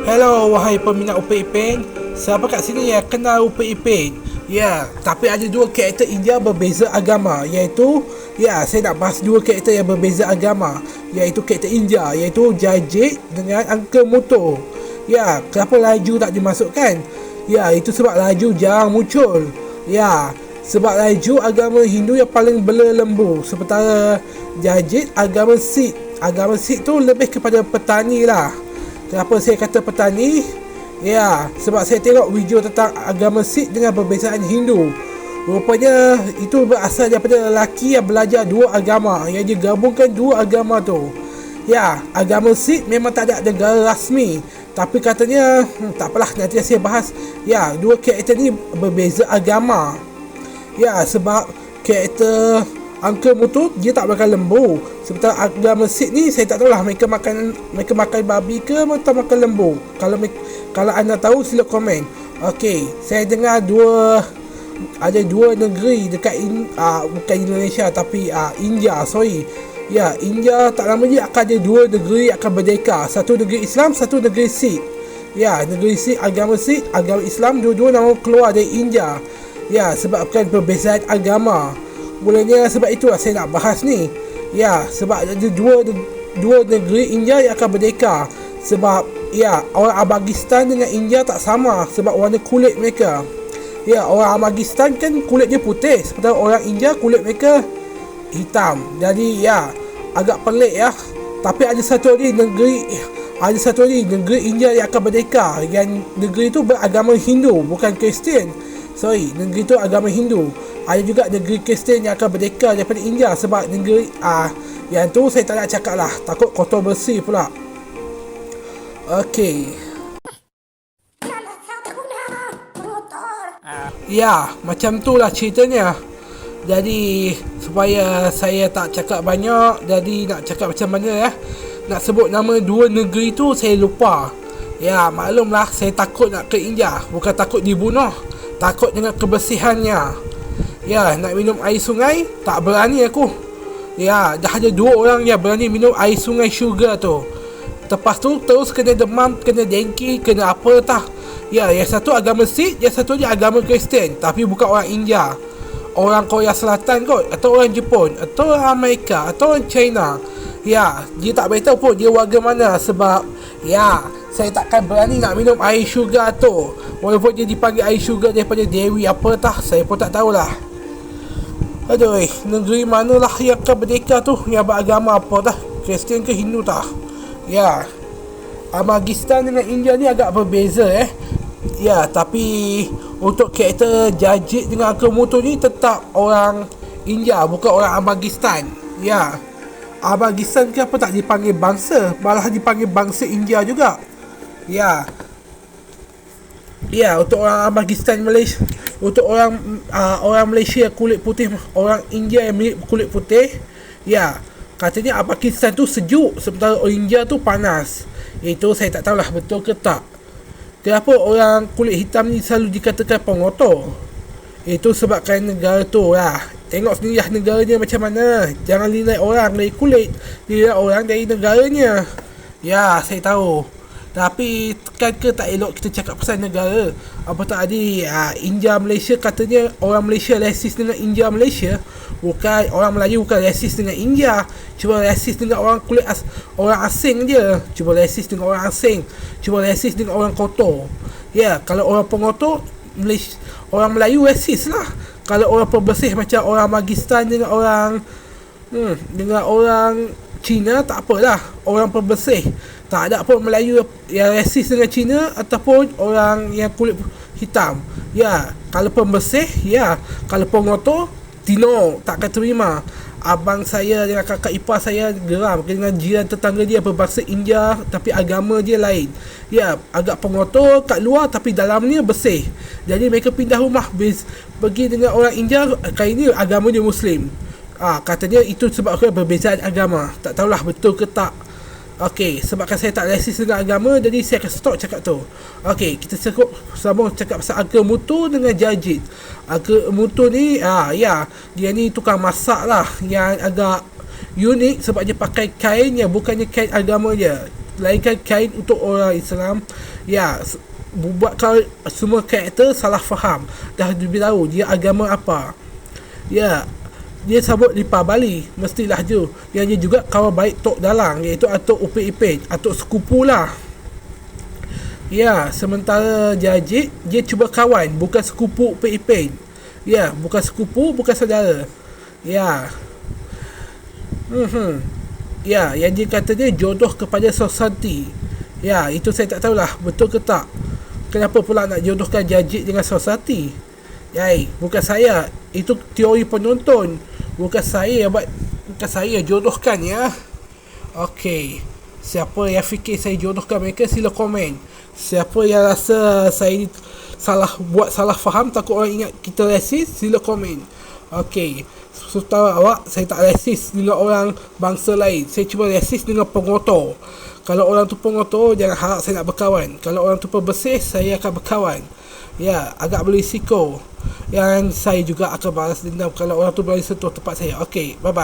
Hello, wahai peminat Upin Ipin. Siapa kat sini yang kenal Upin Ipin? Ya, tapi ada dua karakter India berbeza agama, iaitu saya nak bahas dua karakter yang berbeza agama, iaitu karakter India, iaitu Jajit dengan Uncle Moto. Ya, kenapa Laju tak dimasukkan? Ya, itu sebab Laju jarang muncul. Ya, sebab Laju agama Hindu yang paling berlembu, sementara Jajit agama Sikh. Agama Sikh tu lebih kepada petani lah. Kenapa saya kata petani? Ya, sebab saya tengok video tentang agama Sikh dengan perbezaan Hindu. Rupanya itu berasal daripada lelaki yang belajar dua agama, yang dia gabungkan dua agama tu. Ya, agama Sikh memang tak ada negara rasmi, tapi katanya tak apalah, nanti saya bahas. Ya, dua karakter ni berbeza agama. Ya, sebab karakter Uncle Moto dia tak makan lembu. Sementara agama Sikh ni saya tak tahulah mereka makan babi ke atau makan lembu. Kalau anda tahu sila komen. Okey, saya dengar ada dua negeri dekat bukan Indonesia tapi India, sorry. Ya, India tak lama ni akan ada dua negeri akan merdeka. Satu negeri Islam, satu negeri Sikh. Ya, negeri Sikh, agama Islam, dua-dua nama keluar dari India. Ya, sebabkan perbezaan agama. Mulanya sebab itulah saya nak bahas ni. Ya, sebab ada dua negeri India yang akan merdeka. Sebab orang Afghanistan dengan India tak sama sebab warna kulit mereka. Ya, orang Afghanistan kan kulitnya putih, sementara orang India kulit mereka hitam. Jadi agak pelik ya. Tapi ada satu lagi negeri India yang akan merdeka. Yang negeri itu beragama Hindu, bukan Kristian. Sorry, negeri itu agama Hindu. Ada juga negeri Kristian yang akan merdeka daripada India. Sebab negeri yang tu saya tak nak cakap lah, takut kontroversi pula. Okey. Ya, macam tu lah ceritanya. Jadi supaya saya tak cakap banyak, jadi nak cakap macam mana ya, nak sebut nama dua negeri tu saya lupa. Ya, maklumlah saya takut nak ke India. Bukan takut dibunuh, takut dengan kebersihannya. Ya, nak minum air sungai tak berani aku. Ya, dah ada dua orang yang berani minum air sungai sugar tu. Lepas tu terus kena demam, kena dengki, kena apa tah. Ya, yang satu agama Sikh, yang satu dia agama Kristian, tapi bukan orang India. Orang Korea Selatan kot, atau orang Jepun, atau orang Amerika, atau orang China. Ya, dia tak beritahu pun dia warga mana. Sebab saya takkan berani nak minum air sugar tu. Walaupun dia dipanggil air sugar daripada Dewi apa tah, saya pun tak tahulah. Aduh, negeri manalah yang akan merdeka tu, yang beragama apa dah, Kristian ke Hindu tah. Ya, Afghanistan dengan India ni agak berbeza Ya, tapi untuk karakter Jajit dengan Uncle Moto ni tetap orang India, bukan orang Afghanistan. Ya, Afghanistan kenapa tak dipanggil bangsa, malah dipanggil bangsa India juga. Ya, untuk orang Afghanistan, Malaysia, untuk orang Malaysia kulit putih, orang India yang kulit putih, katanya Afghanistan tu sejuk, sementara orang India tu panas. Itu saya tak tahulah betul ke tak. Kenapa orang kulit hitam ni selalu dikatakan pengotor? Itu sebabkan negara tu lah. Tengok sendiri lah negaranya macam mana. Jangan nilai orang dari kulit, nilai orang dari negaranya. Ya, saya tahu. Tapi kan ke tak elok kita cakap pasal negara. Apa tak ada India Malaysia, katanya orang Malaysia rasis dengan India Malaysia. Bukan, orang Melayu bukan rasis dengan India. Cuma rasis dengan orang kulit orang asing je. Cuma rasis dengan orang asing. Cuma rasis dengan orang kotor. Ya, kalau orang pengotor, orang Melayu rasis lah. Kalau orang pembersih macam orang Pakistan dengan orang Cina, tak apalah. Orang pembersih, tak ada pun Melayu yang rasis dengan Cina ataupun orang yang kulit hitam. Ya, kalau pembersih, kalau pengotor, Tino takkan terima. Abang saya dengan kakak ipar saya geram dengan jiran tetangga dia berbangsa India tapi agama dia lain. Ya, agak pengotor kat luar tapi dalamnya bersih. Jadi mereka pindah rumah pergi dengan orang India, kali ni agama dia Muslim. Katanya itu sebabkan perbezaan agama. Tak tahulah betul ke tak. Okey, sebabkan saya tak rasis dengan agama, jadi saya akan stop cakap tu. Okey, kita sambung cakap pasal Uncle Moto dengan Jajit. Uncle Moto ni, dia ni tukang masak lah, yang agak unik sebab dia pakai kain yang bukannya kain agama dia. melainkan kain untuk orang Islam. Ya, buatkan semua karakter salah faham. Dah diberitahu dia agama apa. Ya, dia sabut lipa Bali, mestilah je. Yang dia juga kawan baik Tok Dalang, iaitu Atuk Upin Ipin, Atuk sepupu lah. Ya, sementara Jajik, dia cuba kawan, bukan sepupu Upin Ipin. Ya, bukan sepupu, bukan saudara. Ya. Ya, yang dia kata dia jodoh kepada Susanti. Ya, itu saya tak tahulah betul ke tak. Kenapa pula nak jodohkan Jajik dengan Susanti? Yai, bukan saya. Itu teori penonton. Bukan saya yang buat, bukan saya yang jodohkan ya. Okey. Siapa yang fikir saya jodohkan mereka, sila komen. Siapa yang rasa saya buat salah faham, takut orang ingat kita rasis, sila komen. Okey. Tahu awak, saya tak rasis dengan orang bangsa lain. Saya cuma rasis dengan pengotor. Kalau orang tu pengotor, jangan harap saya nak berkawan. Kalau orang tu pembersih, saya akan berkawan. Ya, agak berisiko. Yang saya juga akan balas dendam kalau orang tu berani sentuh tempat saya. Okey, bye bye.